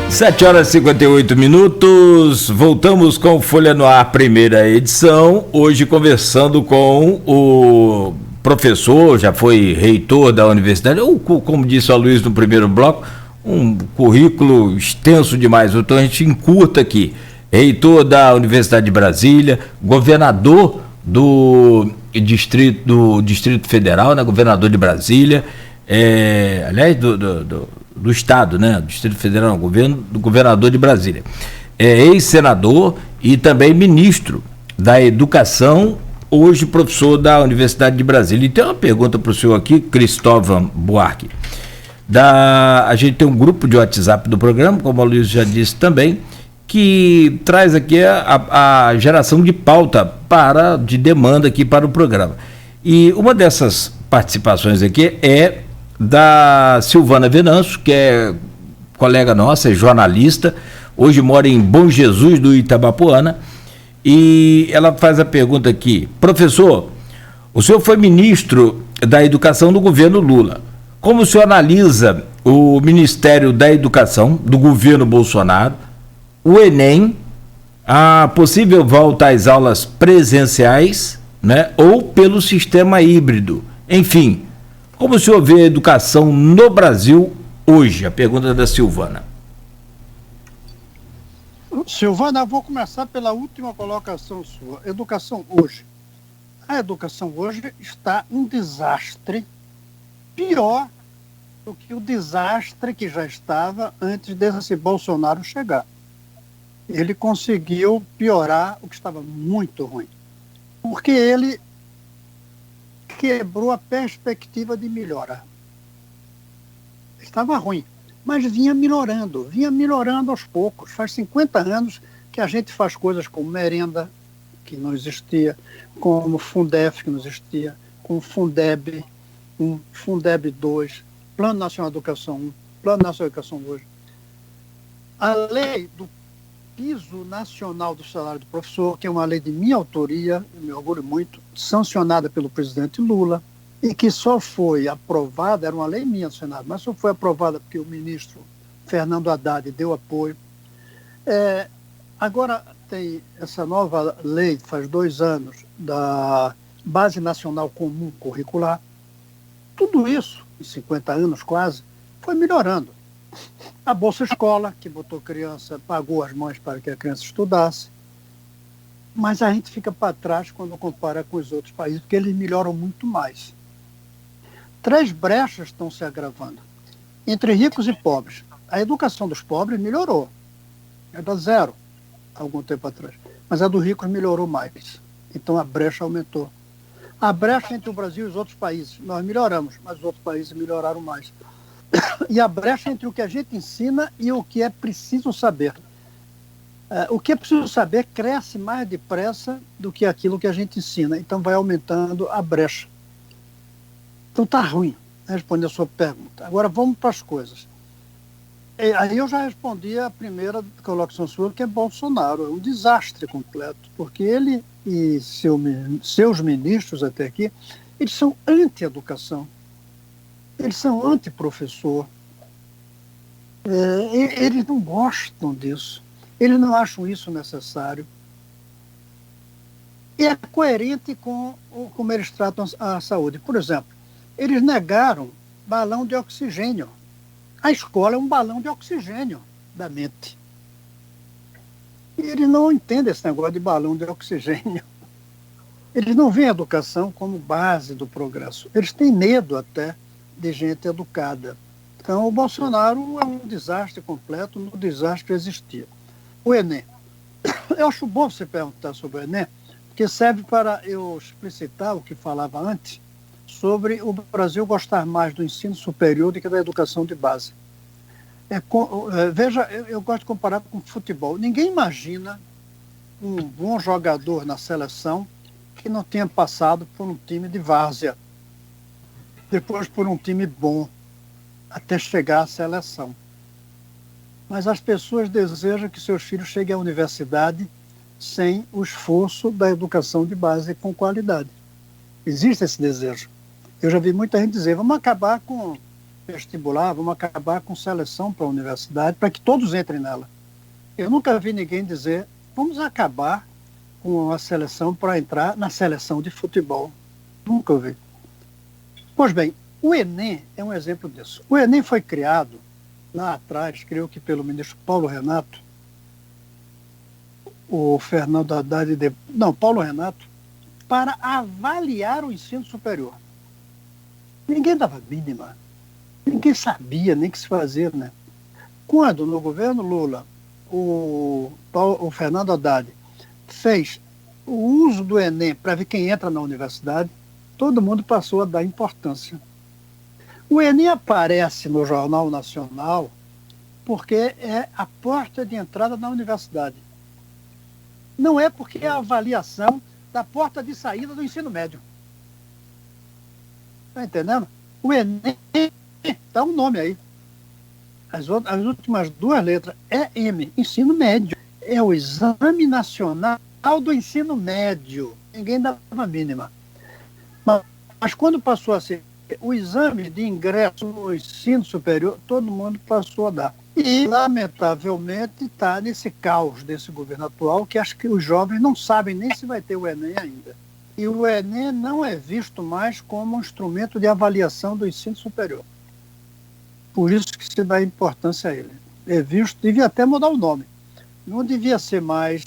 7h58, voltamos com Folha no Ar, primeira edição, hoje conversando com o professor, já foi reitor da universidade, ou como disse o Luiz no primeiro bloco, um currículo extenso demais, então a gente encurta aqui, reitor da Universidade de Brasília, governador do Distrito Federal, né, governador de Brasília, aliás, do Estado, né? Do Distrito Federal, do governador de Brasília. Ex-senador e também ministro da Educação, hoje professor da Universidade de Brasília. E tem uma pergunta para o senhor aqui, Cristóvão Buarque. A gente tem um grupo de WhatsApp do programa, como a Luiz já disse também, que traz aqui a geração de pauta de demanda aqui para o programa. E uma dessas participações aqui é da Silvana Venâncio, que é colega nossa, é jornalista, hoje mora em Bom Jesus do Itabapoana, e ela faz a pergunta aqui: professor, o senhor foi ministro da Educação do governo Lula. Como o senhor analisa o Ministério da Educação do governo Bolsonaro, o Enem, a possível volta às aulas presenciais, né, ou pelo sistema híbrido? Enfim, como o senhor vê a educação no Brasil hoje? A pergunta da Silvana. Silvana, vou começar pela última colocação sua. Educação hoje. A educação hoje está um desastre pior do que o desastre que já estava antes desse Bolsonaro chegar. Ele conseguiu piorar o que estava muito ruim, porque ele quebrou a perspectiva de melhora. Estava ruim, mas vinha melhorando aos poucos. Faz 50 anos que a gente faz coisas como merenda, que não existia, como Fundef, que não existia, como Fundeb 1, Fundeb 2, Plano Nacional de Educação 1, Plano Nacional de Educação 2. A lei do Piso Nacional do Salário do Professor, que é uma lei de minha autoria, eu me orgulho muito, sancionada pelo presidente Lula, e que só foi aprovada, era uma lei minha do Senado, mas só foi aprovada porque o ministro Fernando Haddad deu apoio. Agora tem essa nova lei, faz 2 anos, da Base Nacional Comum Curricular. Tudo isso, em 50 anos quase, foi melhorando. A Bolsa Escola, que botou criança, pagou as mães para que a criança estudasse. Mas a gente fica para trás quando compara com os outros países, porque eles melhoram muito mais. 3 brechas estão se agravando. Entre ricos e pobres. A educação dos pobres melhorou. Era 0, algum tempo atrás. Mas a dos ricos melhorou mais. Então a brecha aumentou. A brecha entre o Brasil e os outros países. Nós melhoramos, mas os outros países melhoraram mais. E a brecha entre o que a gente ensina e o que é preciso saber. O que é preciso saber cresce mais depressa do que aquilo que a gente ensina. Então vai aumentando a brecha. Então está ruim, responder a sua pergunta. Agora vamos para as coisas. Aí eu já respondi a primeira colocação sua, que é Bolsonaro. É um desastre completo, porque ele e seus ministros até aqui, eles são anti-educação. Eles são anti-professor. Eles não gostam disso. Eles não acham isso necessário. E é coerente com como eles tratam a saúde. Por exemplo, eles negaram balão de oxigênio. A escola é um balão de oxigênio da mente. E eles não entendem esse negócio de balão de oxigênio. Eles não veem a educação como base do progresso. Eles têm medo até de gente educada. Então, o Bolsonaro é um desastre completo, no desastre existia. O Enem. Eu acho bom você perguntar sobre o Enem, porque serve para eu explicitar o que falava antes, sobre o Brasil gostar mais do ensino superior do que da educação de base. Veja, eu gosto de comparar com futebol. Ninguém imagina um bom jogador na seleção que não tenha passado por um time de várzea, depois por um time bom, até chegar à seleção. Mas as pessoas desejam que seus filhos cheguem à universidade sem o esforço da educação de base com qualidade. Existe esse desejo. Eu já vi muita gente dizer, vamos acabar com vestibular, vamos acabar com seleção para a universidade, para que todos entrem nela. Eu nunca vi ninguém dizer, vamos acabar com a seleção para entrar na seleção de futebol. Nunca ouvi. Pois bem, o Enem é um exemplo disso. O Enem foi criado lá atrás, creio que pelo ministro Paulo Renato, o Fernando Haddad, Paulo Renato, para avaliar o ensino superior. Ninguém dava mínima, ninguém sabia nem o que se fazia, né? Quando, no governo Lula, o Fernando Haddad fez o uso do Enem para ver quem entra na universidade, todo mundo passou a dar importância. O Enem aparece no Jornal Nacional porque é a porta de entrada na universidade. Não é porque é a avaliação da porta de saída do ensino médio. Está entendendo? O Enem dá um nome aí. As últimas duas letras é M, ensino médio. É o Exame Nacional do Ensino Médio. Ninguém dava mínima. Mas quando passou a ser o exame de ingresso no ensino superior, todo mundo passou a dar. E, lamentavelmente, está nesse caos desse governo atual, que acho que os jovens não sabem nem se vai ter o Enem ainda. E o Enem não é visto mais como um instrumento de avaliação do ensino superior. Por isso que se dá importância a ele. É visto, devia até mudar o nome. Não devia ser mais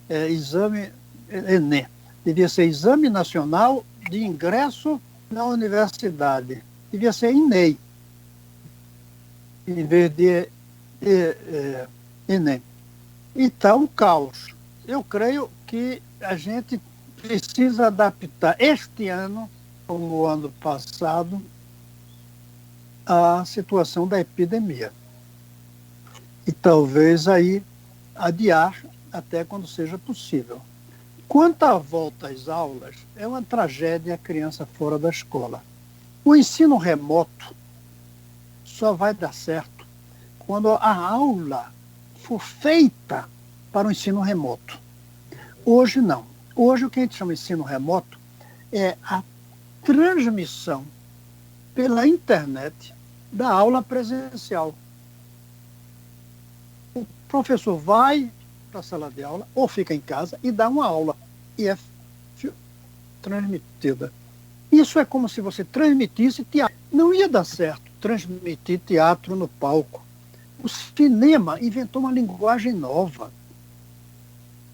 exame Enem. Devia ser Exame Nacional de Ingresso na Universidade. Devia ser INEI, em vez de Enem. Então, o caos. Eu creio que a gente precisa adaptar este ano, como o ano passado, a situação da epidemia. E talvez aí adiar até quando seja possível. Quanto à volta às aulas, é uma tragédia a criança fora da escola. O ensino remoto só vai dar certo quando a aula for feita para o ensino remoto. Hoje não. Hoje o que a gente chama de ensino remoto é a transmissão pela internet da aula presencial. O professor vai para a sala de aula ou fica em casa e dá uma aula e é transmitida. Isso é como se você transmitisse teatro. Não ia dar certo transmitir teatro no palco. O cinema inventou uma linguagem nova.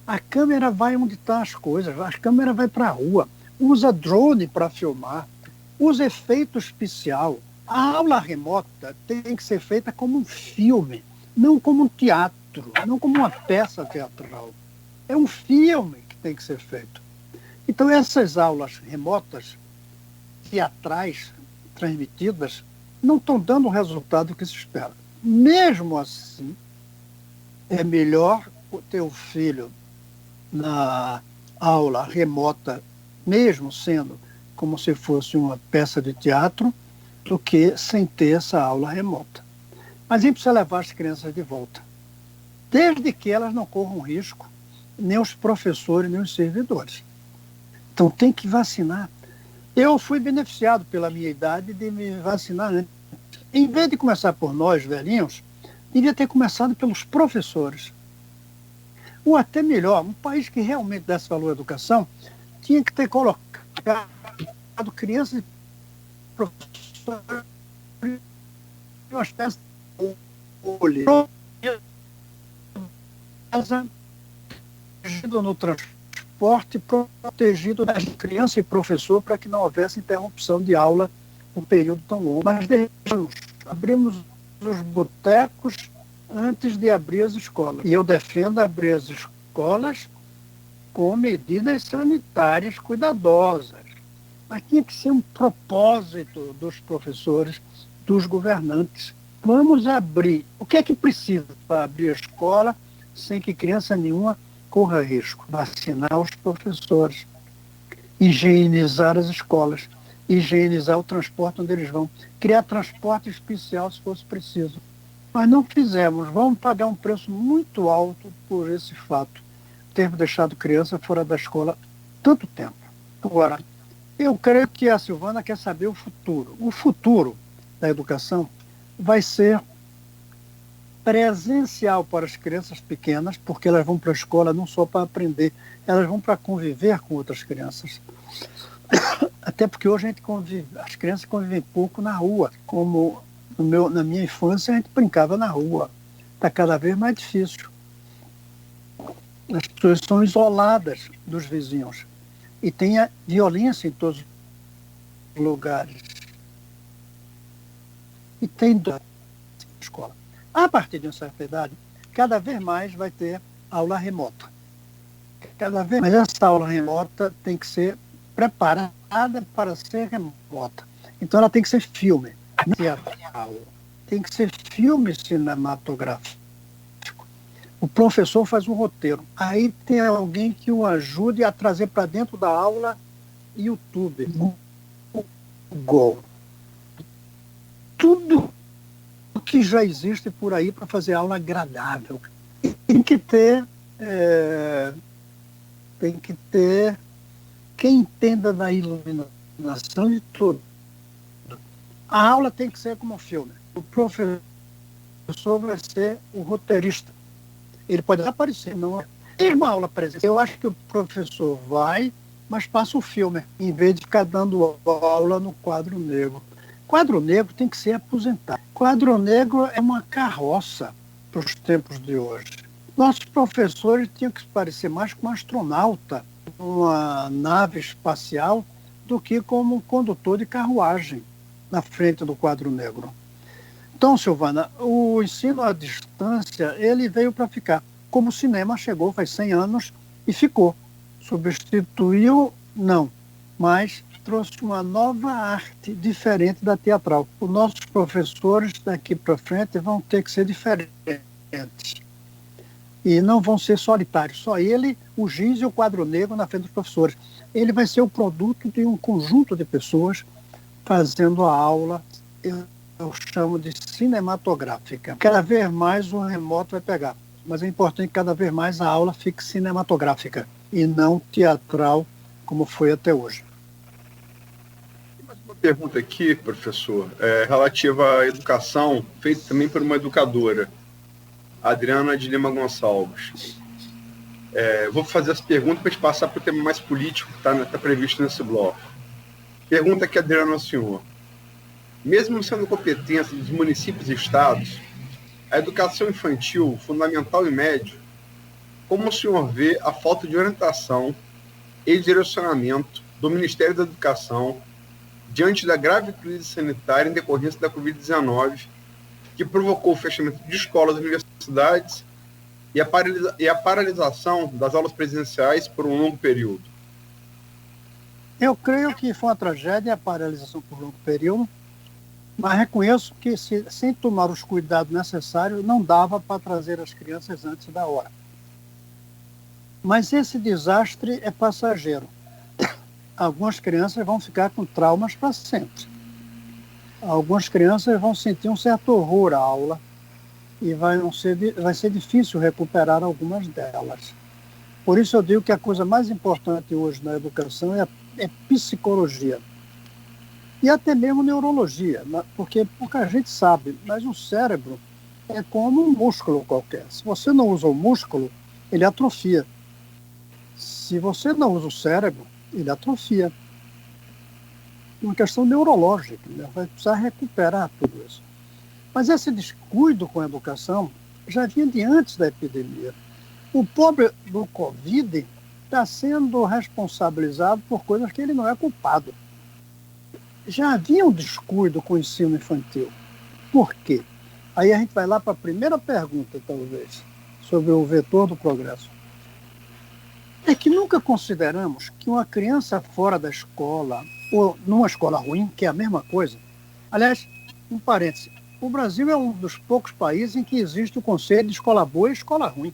A câmera vai onde estão as coisas, a câmera vai para a rua, usa drone para filmar, usa efeito especial. A aula remota tem que ser feita como um filme, não como um teatro, não como uma peça teatral. É um filme que tem que ser feito. Então, essas aulas remotas, teatrais, transmitidas, não estão dando o resultado que se espera. Mesmo assim, é melhor ter o filho na aula remota, mesmo sendo como se fosse uma peça de teatro, do que sem ter essa aula remota. Mas a gente precisa levar as crianças de volta, desde que elas não corram risco, nem os professores, nem os servidores. Então tem que vacinar. Eu fui beneficiado pela minha idade de me vacinar antes. Em vez de começar por nós, velhinhos, devia ter começado pelos professores. Ou até melhor, um país que realmente desse valor à educação, tinha que ter colocado crianças e professores em uma espécie de olho. Protegido no transporte, protegido das crianças e professor para que não houvesse interrupção de aula um período tão longo. Mas abrimos os botecos antes de abrir as escolas. E eu defendo abrir as escolas com medidas sanitárias cuidadosas. Mas tinha que ser um propósito dos professores, dos governantes. Vamos abrir. O que é que precisa para abrir a escola sem que criança nenhuma corra risco? Vacinar os professores, higienizar as escolas, higienizar o transporte onde eles vão, criar transporte especial se fosse preciso. Mas não fizemos. Vamos pagar um preço muito alto por esse fato, termos deixado criança fora da escola tanto tempo. Agora, eu creio que a Silvana quer saber o futuro. O futuro da educação vai ser presencial para as crianças pequenas, porque elas vão para a escola não só para aprender, elas vão para conviver com outras crianças. Até porque hoje as crianças convivem pouco na rua, como na minha infância a gente brincava na rua. Está cada vez mais difícil. As pessoas são isoladas dos vizinhos e tem a violência em todos os lugares. E tem escola. A partir de uma certa idade, cada vez mais vai ter aula remota. Cada vez mais essa aula remota tem que ser preparada para ser remota. Então ela tem que ser filme, não teatral. Tem que ser filme cinematográfico. O professor faz um roteiro. Aí tem alguém que o ajude a trazer para dentro da aula YouTube, Google. Tudo que já existe por aí para fazer aula agradável. Tem que ter quem entenda da iluminação de tudo. A aula tem que ser como um filme. O professor vai ser o roteirista. Ele pode aparecer, não é? Tem uma aula presencial. Eu acho que o professor vai, mas passa o filme, em vez de ficar dando aula no quadro negro. Quadro negro tem que ser aposentado. Quadro negro é uma carroça para os tempos de hoje. Nossos professores tinham que se parecer mais com um astronauta, uma nave espacial, do que como um condutor de carruagem na frente do quadro negro. Então, Silvana, o ensino à distância, ele veio para ficar. Como o cinema chegou faz 100 anos e ficou. Substituiu, não, mas trouxe uma nova arte diferente da teatral. Os nossos professores daqui para frente vão ter que ser diferentes. E não vão ser solitários. Só ele, o giz e o quadro negro na frente dos professores. Ele vai ser o produto de um conjunto de pessoas fazendo a aula, eu chamo de cinematográfica. Cada vez mais o remoto vai pegar. Mas é importante que cada vez mais a aula fique cinematográfica e não teatral, como foi até hoje. Uma pergunta aqui, professor, relativa à educação, feita também por uma educadora, Adriana de Lima Gonçalves. Vou fazer essa pergunta para a gente passar para o tema mais político que está previsto nesse bloco. Pergunta aqui, Adriana, ao senhor. Mesmo sendo competência dos municípios e estados, a educação infantil, fundamental e médio, como o senhor vê a falta de orientação e direcionamento do Ministério da Educação diante da grave crise sanitária em decorrência da Covid-19, que provocou o fechamento de escolas e universidades e a paralisação das aulas presenciais por um longo período? Eu creio que foi uma tragédia a paralisação por longo período, mas reconheço que, sem tomar os cuidados necessários, não dava para trazer as crianças antes da hora. Mas esse desastre é passageiro. Algumas crianças vão ficar com traumas para sempre. Algumas crianças vão sentir um certo horror à aula e vai ser difícil recuperar algumas delas. Por isso eu digo que a coisa mais importante hoje na educação é psicologia. E até mesmo neurologia, porque pouca gente sabe, mas o cérebro é como um músculo qualquer. Se você não usa o músculo, ele atrofia. Se você não usa o cérebro, ele atrofia. Uma questão neurológica, né? Vai precisar recuperar tudo isso. Mas esse descuido com a educação já vinha de antes da epidemia. O pobre do Covid está sendo responsabilizado por coisas que ele não é culpado. Já havia um descuido com o ensino infantil. Por quê? Aí a gente vai lá para a primeira pergunta, talvez, sobre o vetor do progresso. É que nunca consideramos que uma criança fora da escola, ou numa escola ruim, que é a mesma coisa. Aliás, um parêntese, o Brasil é um dos poucos países em que existe o conceito de escola boa e escola ruim.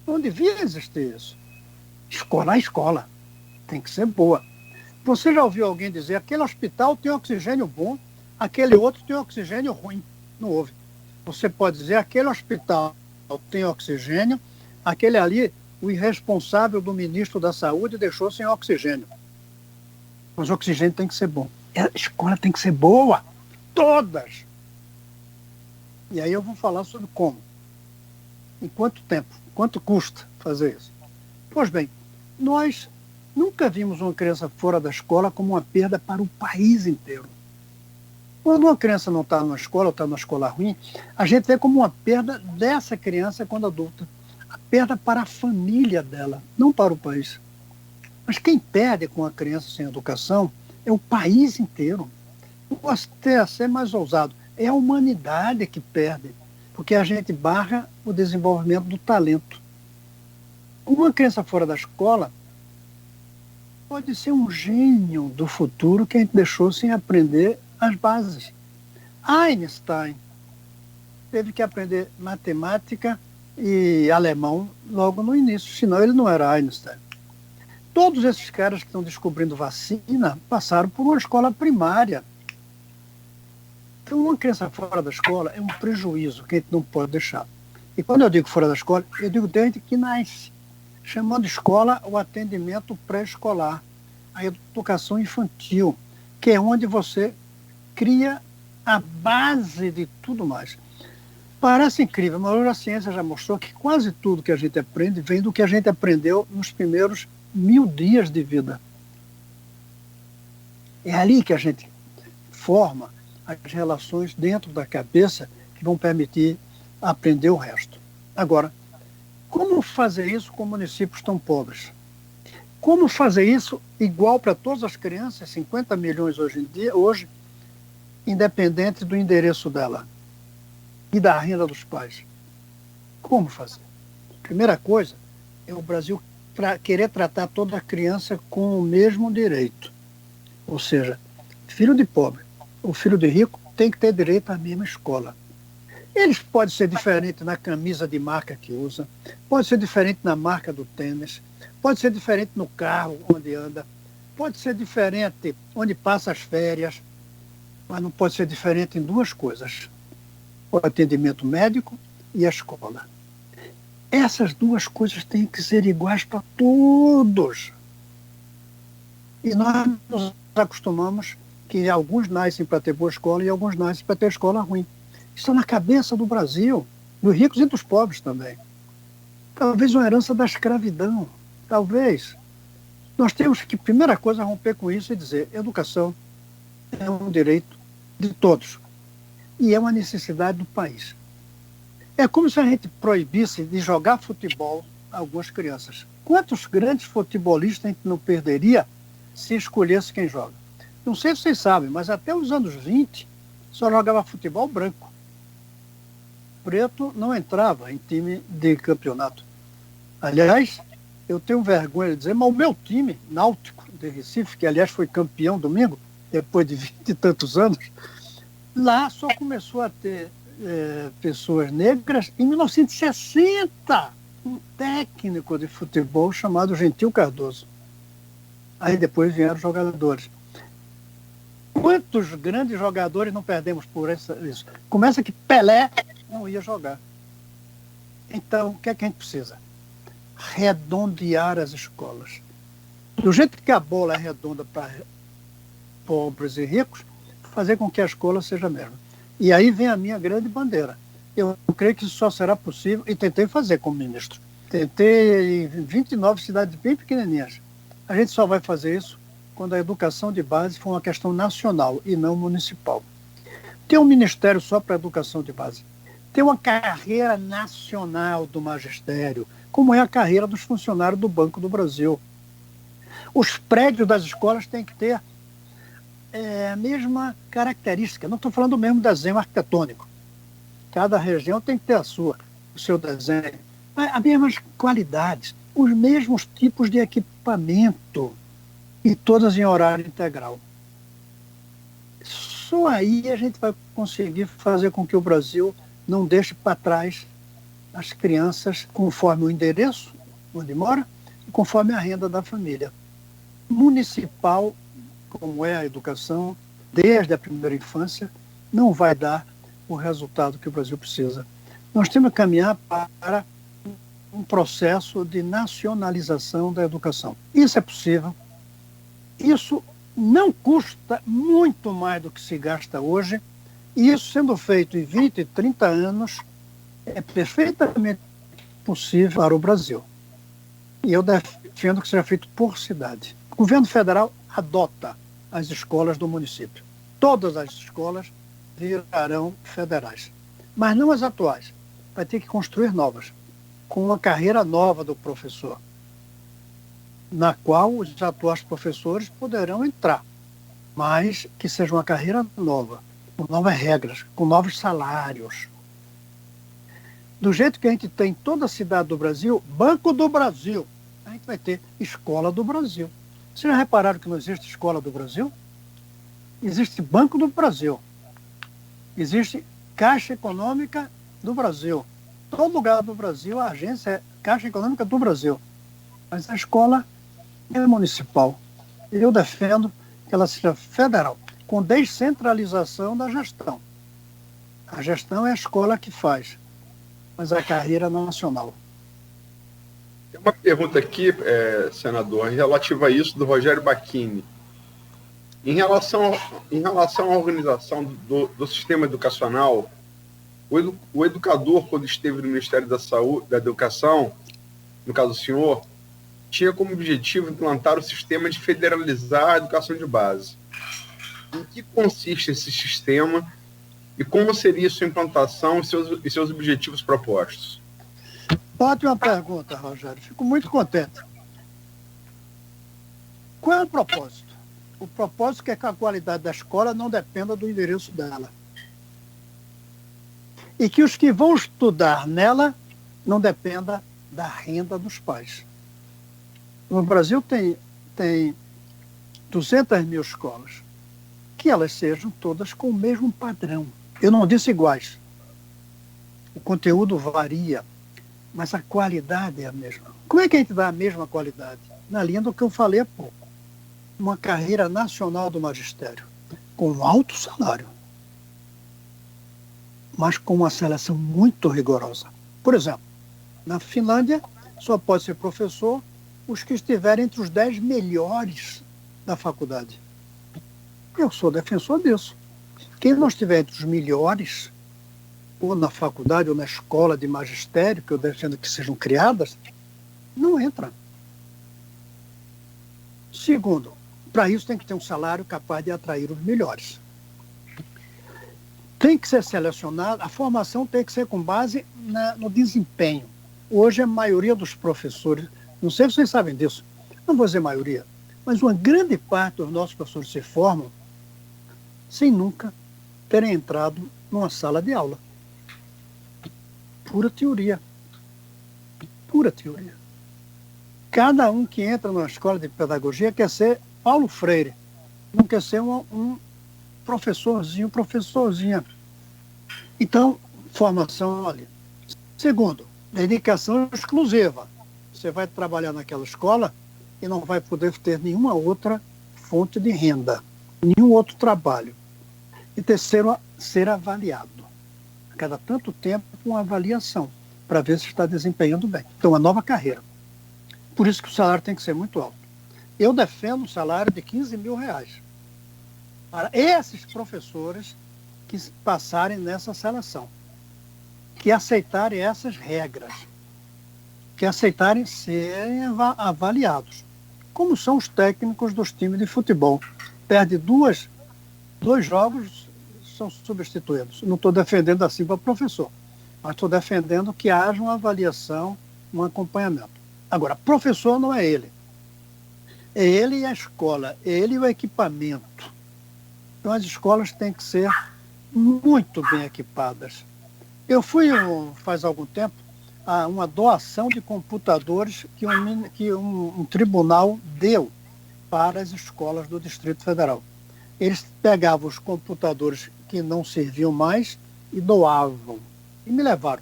Não devia existir isso. Escola é escola. Tem que ser boa. Você já ouviu alguém dizer aquele hospital tem oxigênio bom, aquele outro tem oxigênio ruim? Não houve. Você pode dizer aquele hospital tem oxigênio, aquele ali, o irresponsável do ministro da Saúde deixou sem oxigênio. Mas o oxigênio tem que ser bom. A escola tem que ser boa. Todas. E aí eu vou falar sobre como. Em quanto tempo? Quanto custa fazer isso? Pois bem, nós nunca vimos uma criança fora da escola como uma perda para o país inteiro. Quando uma criança não está numa escola ou está numa escola ruim, a gente vê como uma perda dessa criança quando adulta. A perda para a família dela, não para o país. Mas quem perde com a criança sem educação é o país inteiro. Eu posso até ser mais ousado. É a humanidade que perde, porque a gente barra o desenvolvimento do talento. Uma criança fora da escola pode ser um gênio do futuro que a gente deixou sem aprender as bases. Einstein teve que aprender matemática e alemão logo no início, senão ele não era Einstein. Todos esses caras que estão descobrindo vacina passaram por uma escola primária. Então, uma criança fora da escola é um prejuízo que a gente não pode deixar. E quando eu digo fora da escola, eu digo desde que nasce, chamando escola o atendimento pré-escolar, a educação infantil, que é onde você cria a base de tudo mais. Parece incrível, mas hoje a ciência já mostrou que quase tudo que a gente aprende vem do que a gente aprendeu nos primeiros 1000 dias de vida. É ali que a gente forma as relações dentro da cabeça que vão permitir aprender o resto. Agora, como fazer isso com municípios tão pobres? Como fazer isso igual para todas as crianças, 50 milhões hoje, independente do endereço dela e da renda dos pais? Como fazer? Primeira coisa é o Brasil querer tratar toda criança com o mesmo direito. Ou seja, filho de pobre ou filho de rico tem que ter direito à mesma escola. Eles podem ser diferentes na camisa de marca que usa, pode ser diferente na marca do tênis, pode ser diferente no carro onde anda, pode ser diferente onde passa as férias, mas não pode ser diferente em duas coisas: o atendimento médico e a escola. Essas duas coisas têm que ser iguais para todos. E nós nos acostumamos que alguns nascem para ter boa escola e alguns nascem para ter escola ruim. Isso está na cabeça do Brasil, dos ricos e dos pobres também. Talvez uma herança da escravidão. Talvez. Nós temos que, primeira coisa, romper com isso e dizer: educação é um direito de todos. E é uma necessidade do país. É como se a gente proibisse de jogar futebol a algumas crianças. Quantos grandes futebolistas a gente não perderia se escolhesse quem joga? Não sei se vocês sabem, mas até os anos 20 só jogava futebol branco. Preto não entrava em time de campeonato. Aliás, eu tenho vergonha de dizer, mas o meu time, Náutico de Recife, que aliás foi campeão domingo, depois de 20 e tantos anos, lá só começou a ter pessoas negras em 1960. Um técnico de futebol chamado Gentil Cardoso. Aí depois vieram os jogadores. Quantos grandes jogadores não perdemos por isso? Começa que Pelé não ia jogar. Então, o que é que a gente precisa? Redondear as escolas. Do jeito que a bola é redonda para pobres e ricos, fazer com que a escola seja a mesma. E aí vem a minha grande bandeira. Eu creio que isso só será possível, e tentei fazer como ministro. Tentei em 29 cidades bem pequenininhas. A gente só vai fazer isso quando a educação de base for uma questão nacional e não municipal. Ter um ministério só para a educação de base. Ter uma carreira nacional do magistério, como é a carreira dos funcionários do Banco do Brasil. Os prédios das escolas têm que ter a mesma característica. Não estou falando do mesmo desenho arquitetônico. Cada região tem que ter o seu desenho. As mesmas qualidades, os mesmos tipos de equipamento, e todas em horário integral. Só aí a gente vai conseguir fazer com que o Brasil não deixe para trás as crianças conforme o endereço onde mora e conforme a renda da família. Municipal, como é a educação, desde a primeira infância, não vai dar o resultado que o Brasil precisa. Nós temos que caminhar para um processo de nacionalização da educação. Isso é possível. Isso não custa muito mais do que se gasta hoje E isso sendo feito em 20, 30 anos, é perfeitamente possível para o Brasil. E eu defendo que seja feito por cidade. O governo federal adota as escolas do município. Todas as escolas virarão federais, mas não as atuais. Vai ter que construir novas, com uma carreira nova do professor, na qual os atuais professores poderão entrar, mas que seja uma carreira nova, com novas regras, com novos salários. Do jeito que a gente tem em toda a cidade do Brasil, Banco do Brasil, a gente vai ter Escola do Brasil. Vocês já repararam que não existe Escola do Brasil? Existe Banco do Brasil. Existe Caixa Econômica do Brasil. Todo lugar do Brasil, a agência é Caixa Econômica do Brasil. Mas a escola é municipal. Eu defendo que ela seja federal, com descentralização da gestão. A gestão é a escola que faz, mas a carreira nacional. Tem uma pergunta aqui, senador, relativa a isso, do Rogério Bacchini. Em relação à organização do sistema educacional, o educador, quando esteve no Ministério da Saúde, da Educação, no caso do senhor, tinha como objetivo implantar o sistema de federalizar a educação de base. Em que consiste esse sistema e como seria sua implantação e seus objetivos propostos? Ótima pergunta, Rogério. Fico muito contente. Qual é o propósito? O propósito é que a qualidade da escola não dependa do endereço dela. E que os que vão estudar nela não dependa da renda dos pais. No Brasil tem 200 mil escolas. Que elas sejam todas com o mesmo padrão. Eu não disse iguais. O conteúdo varia, mas a qualidade é a mesma. Como é que a gente dá a mesma qualidade? Na linha do que eu falei há pouco. Uma carreira nacional do magistério, com um alto salário, mas com uma seleção muito rigorosa. Por exemplo, na Finlândia, só pode ser professor os que estiverem entre os 10 melhores da faculdade. Eu sou defensor disso. Quem não estiver entre os melhores, ou na faculdade, ou na escola de magistério, que eu defendo que sejam criadas, não entra. Segundo, para isso tem que ter um salário capaz de atrair os melhores. Tem que ser selecionado, a formação tem que ser com base no desempenho. Hoje a maioria dos professores, não sei se vocês sabem disso, não vou dizer maioria, mas uma grande parte dos nossos professores se formam sem nunca terem entrado numa sala de aula. Pura teoria. Pura teoria. Cada um que entra numa escola de pedagogia quer ser Paulo Freire, não quer ser um professorzinha. Então, formação ali. Segundo, dedicação exclusiva. Você vai trabalhar naquela escola e não vai poder ter nenhuma outra fonte de renda, nenhum outro trabalho. E terceiro, ser avaliado. A cada tanto tempo, uma avaliação, para ver se está desempenhando bem. Então, uma nova carreira. Por isso que o salário tem que ser muito alto. Eu defendo um salário de 15 mil reais para esses professores que passarem nessa seleção, que aceitarem essas regras, que aceitarem serem avaliados, como são os técnicos dos times de futebol. Perde dois jogos, são substituídos. Não estou defendendo assim para o professor, mas estou defendendo que haja uma avaliação, um acompanhamento. Agora, professor não é ele. É ele e a escola, é ele e o equipamento. Então as escolas têm que ser muito bem equipadas. Eu fui, faz algum tempo, a uma doação de computadores que um tribunal deu para as escolas do Distrito Federal. Eles pegavam os computadores que não serviam mais e doavam. E me levaram.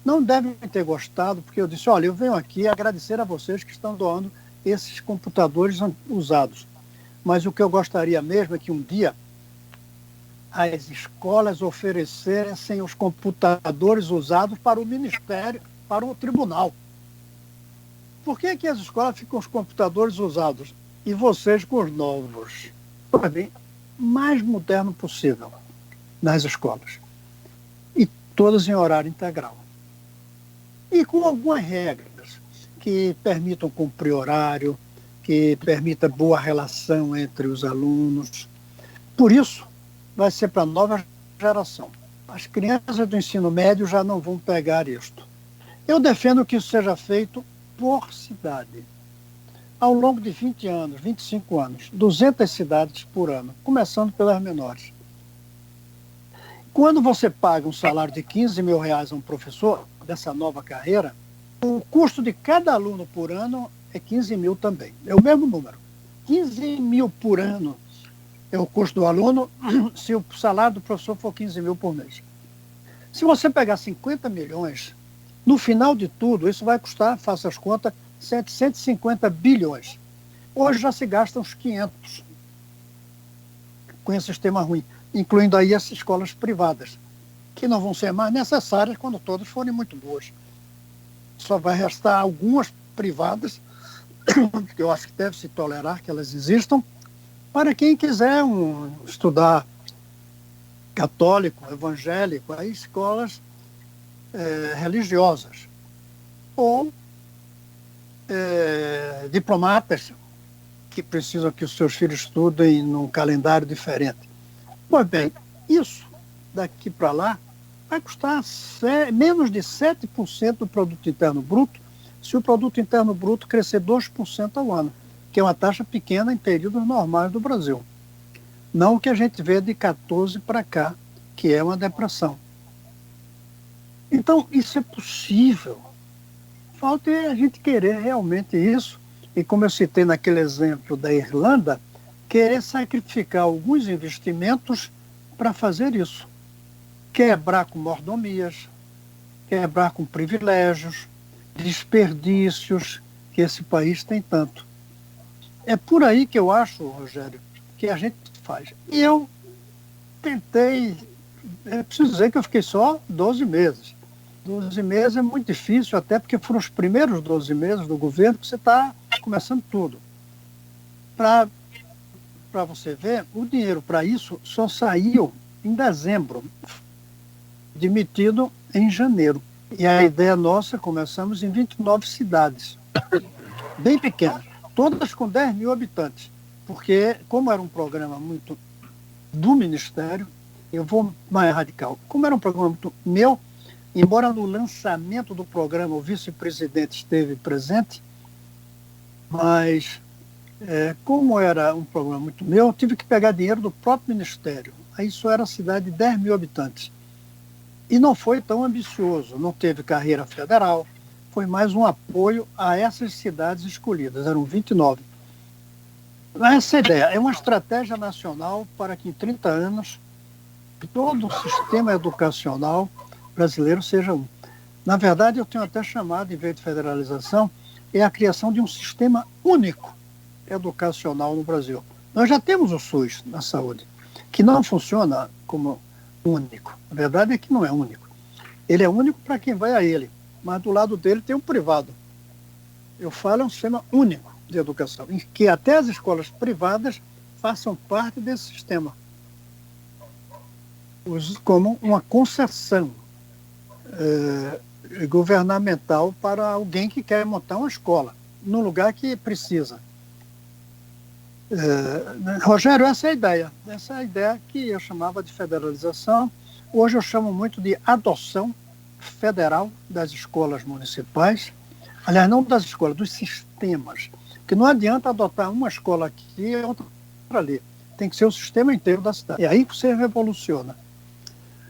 Não devem ter gostado, porque eu disse, olha, eu venho aqui agradecer a vocês que estão doando esses computadores usados. Mas o que eu gostaria mesmo é que um dia as escolas oferecessem os computadores usados para o Ministério, para o Tribunal. Por que as escolas ficam com os computadores usados e vocês com os novos? Pois bem, mais moderno possível. nas escolas. E todas em horário integral. E com algumas regras que permitam cumprir horário, que permita boa relação entre os alunos. Por isso, vai ser para a nova geração. As crianças do ensino médio já não vão pegar isto. Eu defendo que isso seja feito por cidade. Ao longo de 20 anos, 25 anos, 200 cidades por ano, começando pelas menores. Quando você paga um salário de R$15 mil a um professor dessa nova carreira, o custo de cada aluno por ano é 15 mil também. É o mesmo número. 15 mil por ano é o custo do aluno, se o salário do professor for 15 mil por mês. Se você pegar 50 milhões, no final de tudo, isso vai custar, faça as contas, 750 bilhões. Hoje já se gasta uns 500 com esse sistema ruim, incluindo aí as escolas privadas, que não vão ser mais necessárias quando todas forem muito boas. Só vai restar algumas privadas, que eu acho que deve se tolerar que elas existam, para quem quiser estudar católico, evangélico, aí escolas religiosas. Ou diplomatas que precisam que os seus filhos estudem num calendário diferente. Pois bem, isso daqui para lá vai custar menos de 7% do produto interno bruto, se o produto interno bruto crescer 2% ao ano, que é uma taxa pequena em períodos normais do Brasil. Não o que a gente vê de 14 para cá, que é uma depressão. Então, isso é possível. Falta a gente querer realmente isso, e como eu citei naquele exemplo da Irlanda, querer sacrificar alguns investimentos para fazer isso. Quebrar com mordomias, quebrar com privilégios, desperdícios que esse país tem tanto. É por aí que eu acho, Rogério, que a gente faz. E eu tentei, preciso dizer que eu fiquei só 12 meses. 12 meses é muito difícil, até porque foram os primeiros 12 meses do governo que você está começando tudo. Para você ver, o dinheiro para isso só saiu em dezembro, demitido em janeiro. E a ideia nossa, começamos em 29 cidades, bem pequenas, todas com 10 mil habitantes, porque como era um programa muito do Ministério, eu vou mais radical, como era um programa muito meu, embora no lançamento do programa o vice-presidente esteve presente, mas como era um programa muito meu, eu tive que pegar dinheiro do próprio Ministério. Aí só era a cidade de 10 mil habitantes. E não foi tão ambicioso, não teve carreira federal, foi mais um apoio a essas cidades escolhidas, eram 29. Essa ideia é uma estratégia nacional para que em 30 anos todo o sistema educacional brasileiro seja um. Na verdade, eu tenho até chamado, em vez de federalização, é a criação de um sistema único educacional no Brasil. Nós já temos o SUS na saúde, que não funciona como único. A verdade é que não é único. Ele é único para quem vai a ele, mas do lado dele tem um privado. Eu falo um sistema único de educação, em que até as escolas privadas façam parte desse sistema, como uma concessão governamental para alguém que quer montar uma escola, num lugar que precisa. Rogério, essa é a ideia que eu chamava de federalização. Hoje eu chamo muito de adoção federal das escolas municipais, aliás, não das escolas, dos sistemas, que não adianta adotar uma escola aqui e outra ali, tem que ser o sistema inteiro da cidade, e aí você revoluciona.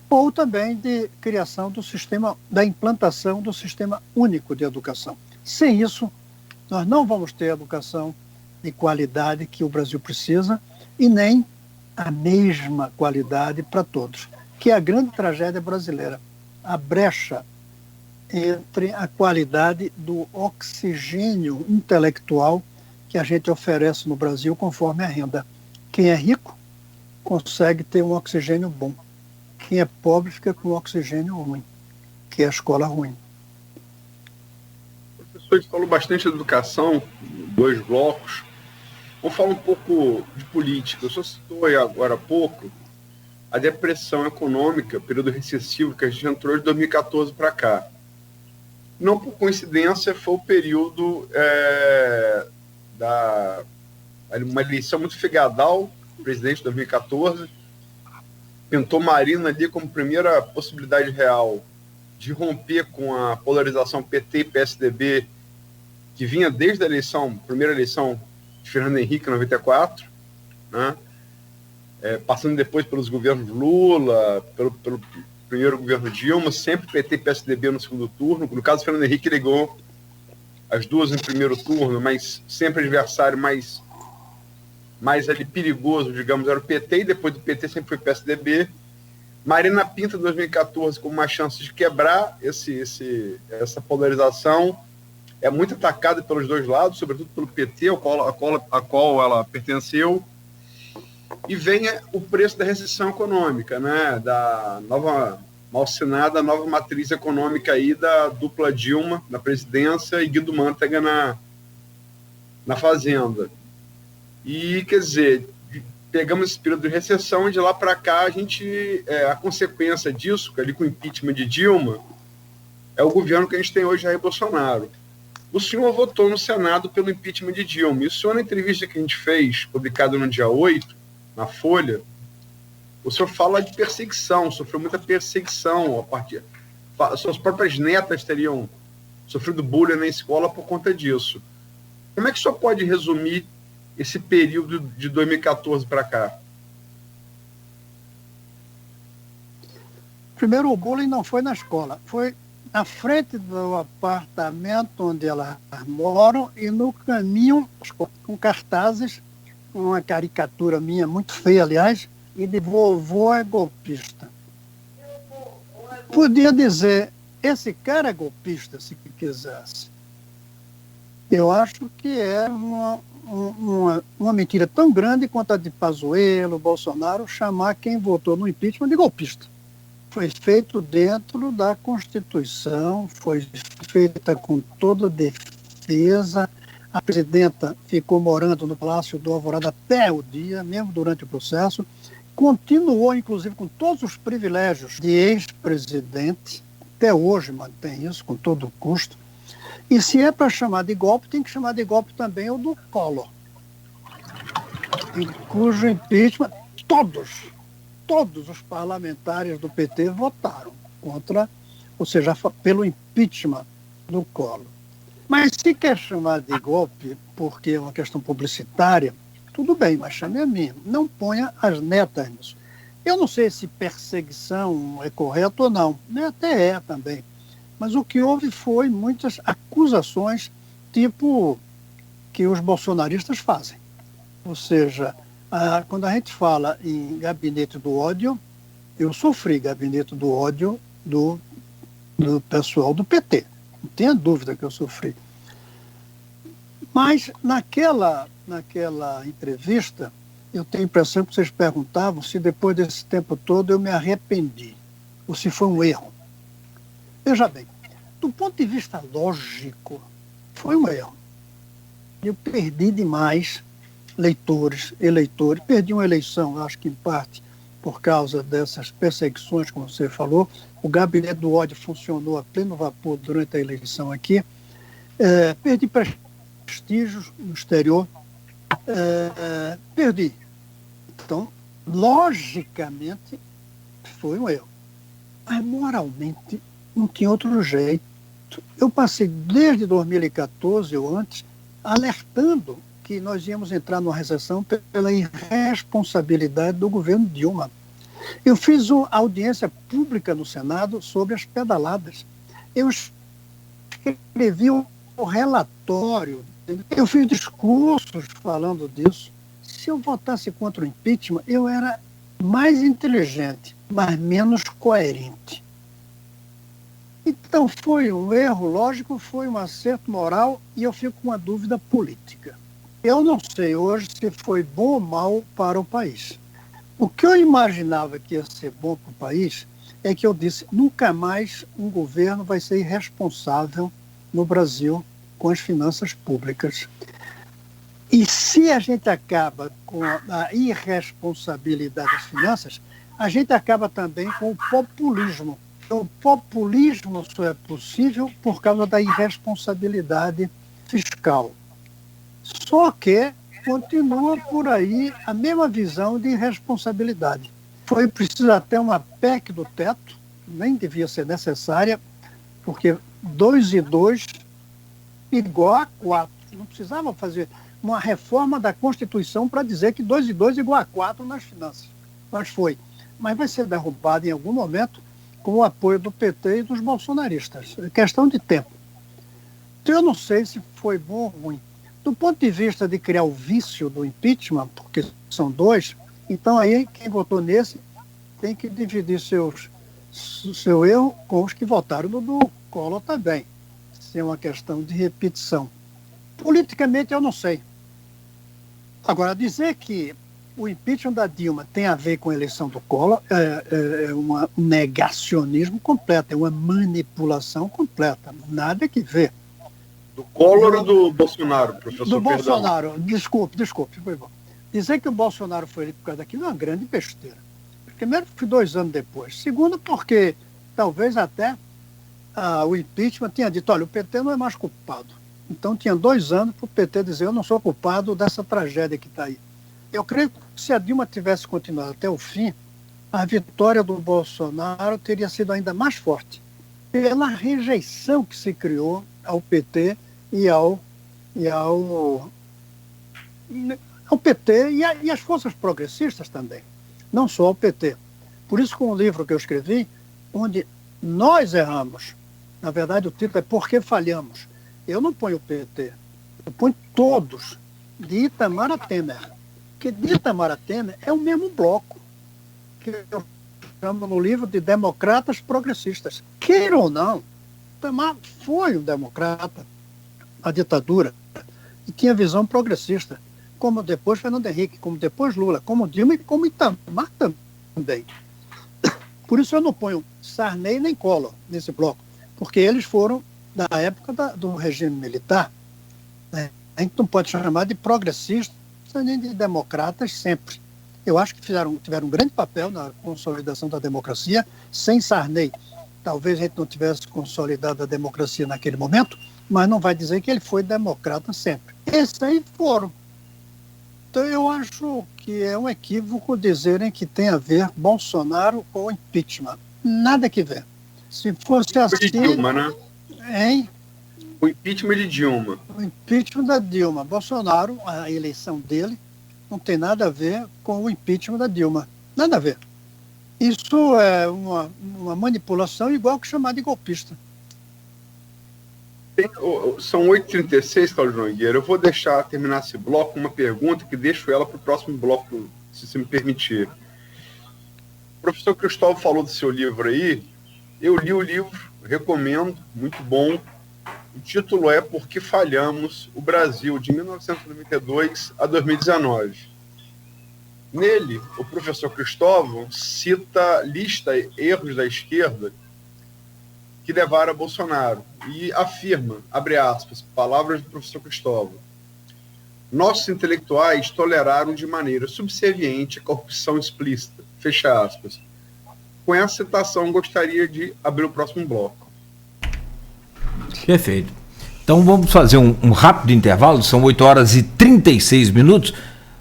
Ou também de criação do sistema, da implantação do sistema único de educação. Sem isso, nós não vamos ter educação de qualidade que o Brasil precisa e nem a mesma qualidade para todos, que é a grande tragédia brasileira, a brecha entre a qualidade do oxigênio intelectual que a gente oferece no Brasil conforme a renda. Quem é rico consegue ter um oxigênio bom. Quem é pobre fica com um oxigênio ruim, que é a escola ruim. O professor falou bastante de educação, 2 blocos. Vamos falar um pouco de política. O senhor citou aí agora há pouco a depressão econômica, período recessivo que a gente entrou de 2014 para cá. Não por coincidência, foi o período uma eleição muito fegadal, presidente de 2014, pintou Marina ali como primeira possibilidade real de romper com a polarização PT e PSDB, que vinha desde a primeira eleição de Fernando Henrique, em 94, né? Passando depois pelos governos Lula, pelo primeiro governo Dilma, sempre PT e PSDB no segundo turno. No caso, Fernando Henrique ligou as duas em primeiro turno, mas sempre adversário mais ali perigoso, digamos, era o PT, e depois do PT sempre foi PSDB. Marina pinta 2014 como uma chance de quebrar essa polarização. É muito atacada pelos dois lados, sobretudo pelo PT, a qual ela pertenceu. E vem o preço da recessão econômica, né? Da nova, malsinada nova matriz econômica aí da dupla Dilma na presidência e Guido Mantega na Fazenda. E, quer dizer, pegamos esse período de recessão e de lá para cá a consequência disso, ali com o impeachment de Dilma, é o governo que a gente tem hoje, Jair Bolsonaro. O senhor votou no Senado pelo impeachment de Dilma. E o senhor, na entrevista que a gente fez, publicada no dia 8, na Folha, o senhor fala de perseguição, sofreu muita perseguição. Suas próprias netas teriam sofrido bullying na escola por conta disso. Como é que o senhor pode resumir esse período de 2014 para cá? Primeiro, o bullying não foi na escola, foi na frente do apartamento onde elas moram e no caminho com cartazes, uma caricatura minha muito feia, aliás, e de vovô é golpista. Podia dizer, esse cara é golpista, se quisesse. Eu acho que é uma mentira tão grande quanto a de Pazuello, Bolsonaro, chamar quem votou no impeachment de golpista. Foi feito dentro da Constituição, foi feita com toda defesa. A presidenta ficou morando no Palácio do Alvorada até o dia, mesmo durante o processo. Continuou, inclusive, com todos os privilégios de ex-presidente. Até hoje mantém isso, com todo o custo. E se é para chamar de golpe, tem que chamar de golpe também o do Collor, em cujo impeachment todos os parlamentares do PT votaram contra, ou seja, pelo impeachment do Collor. Mas se quer chamar de golpe porque é uma questão publicitária, tudo bem, mas chame a mim. Não ponha as netas nisso. Eu não sei se perseguição é correto ou não, né? Até é também. Mas o que houve foi muitas acusações, tipo que os bolsonaristas fazem. Ou seja, quando a gente fala em gabinete do ódio, eu sofri gabinete do ódio do pessoal do PT. Não tenha dúvida que eu sofri. Mas naquela entrevista, eu tenho a impressão que vocês perguntavam se depois desse tempo todo eu me arrependi, ou se foi um erro. Veja bem, do ponto de vista lógico, foi um erro. Eu perdi demais eleitores, perdi uma eleição, acho que em parte por causa dessas perseguições, como você falou. O gabinete do ódio funcionou a pleno vapor durante a eleição aqui. Perdi prestígios no exterior. Perdi. Então, logicamente, foi um erro. Mas moralmente, não tinha outro jeito. Eu passei desde 2014 ou antes alertando que nós íamos entrar numa recessão pela irresponsabilidade do governo Dilma. Eu fiz uma audiência pública no Senado sobre as pedaladas. Eu escrevi um relatório, eu fiz discursos falando disso. Se eu votasse contra o impeachment, eu era mais inteligente, mas menos coerente. Então foi um erro lógico, foi um acerto moral e eu fico com uma dúvida política. Eu não sei hoje se foi bom ou mal para o país. O que eu imaginava que ia ser bom para o país é que eu disse, nunca mais um governo vai ser irresponsável no Brasil com as finanças públicas. E se a gente acaba com a irresponsabilidade das finanças, a gente acaba também com o populismo. O populismo só é possível por causa da irresponsabilidade fiscal. Só que continua por aí a mesma visão de irresponsabilidade. Foi preciso até uma PEC do teto, nem devia ser necessária, porque 2 e 2 igual a 4. Não precisava fazer uma reforma da Constituição para dizer que 2 e 2 igual a 4 nas finanças. Mas foi. Mas vai ser derrubado em algum momento com o apoio do PT e dos bolsonaristas. É questão de tempo. Então, eu não sei se foi bom ou ruim. Do ponto de vista de criar o vício do impeachment, porque são 2, então aí quem votou nesse tem que dividir seu erro com os que votaram no do Collor também. Se é uma questão de repetição. Politicamente eu não sei. Agora, dizer que o impeachment da Dilma tem a ver com a eleição do Collor é um negacionismo completo, é uma manipulação completa. Nada que ver. Do Collor ou do Bolsonaro, professor? Do Bolsonaro, desculpe, foi bom. Dizer que o Bolsonaro foi eleito por causa daquilo é uma grande besteira. Primeiro, foi 2 anos depois. Segundo, porque talvez até o impeachment tinha dito, olha, o PT não é mais culpado. Então tinha 2 anos para o PT dizer, eu não sou culpado dessa tragédia que está aí. Eu creio que se a Dilma tivesse continuado até o fim, a vitória do Bolsonaro teria sido ainda mais forte. Pela rejeição que se criou ao PT e ao PT e às forças progressistas também, não só ao PT. Por isso, com o livro que eu escrevi, onde nós erramos, na verdade o título é Por que Falhamos? Eu não ponho o PT, eu ponho todos, de Itamar a Temer. Porque de Itamar a Temer é o mesmo bloco que eu chamo no livro de democratas progressistas. Queira ou não, Itamar foi um democrata na ditadura e tinha visão progressista, como depois Fernando Henrique, como depois Lula, como Dilma e como Itamar também. Por isso eu não ponho Sarney nem Collor nesse bloco, porque eles foram da época do regime militar. Né? A gente não pode chamar de progressistas nem de democratas sempre. Eu acho que tiveram um grande papel na consolidação da democracia. Sem Sarney, talvez a gente não tivesse consolidado a democracia naquele momento, mas não vai dizer que ele foi democrata sempre. Esses aí foram. Então eu acho que é um equívoco dizerem que tem a ver Bolsonaro com o impeachment. Nada que ver. Se fosse assim... De Dilma, né? Hein? O impeachment de Dilma. O impeachment da Dilma. Bolsonaro, a eleição dele, não tem nada a ver com o impeachment da Dilma. Nada a ver. Isso é uma manipulação igual que chamar de golpista. São 8h36, Cláudio Nogueira. Eu vou terminar esse bloco com uma pergunta que deixo ela para o próximo bloco, se você me permitir. O professor Cristóvão falou do seu livro aí. Eu li o livro, recomendo, muito bom. O título é Por que Falhamos? O Brasil, de 1992 a 2019. Nele, o professor Cristóvão lista erros da esquerda que levaram a Bolsonaro e afirma, abre aspas, palavras do professor Cristóvão: nossos intelectuais toleraram de maneira subserviente a corrupção explícita, fecha aspas. Com essa citação, gostaria de abrir o próximo bloco. Perfeito. Então vamos fazer um rápido intervalo, são 8h36.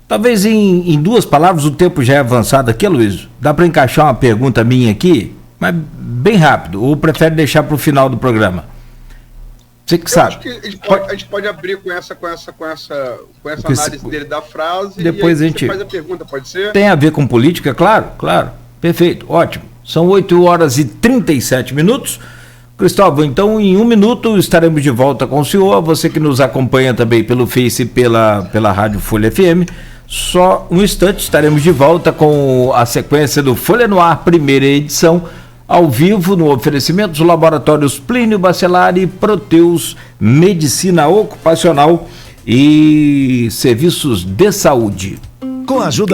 Talvez em 2 palavras, o tempo já é avançado aqui, Luiz. Dá para encaixar uma pergunta minha aqui, mas bem rápido, ou prefere deixar para o final do programa? Você que sabe. Acho que a gente pode abrir com essa análise dele da frase, depois e aí a gente faz a pergunta, pode ser? Tem a ver com política, claro. Perfeito, ótimo. São 8h37. Cristóvão, então em 1 minuto estaremos de volta com o senhor, você que nos acompanha também pelo Face e pela Rádio Folha FM. Só um instante, estaremos de volta com a sequência do Folha no Ar, primeira edição, ao vivo, no oferecimento dos laboratórios Plínio Bacelar e Proteus Medicina Ocupacional e Serviços de Saúde. Com a ajuda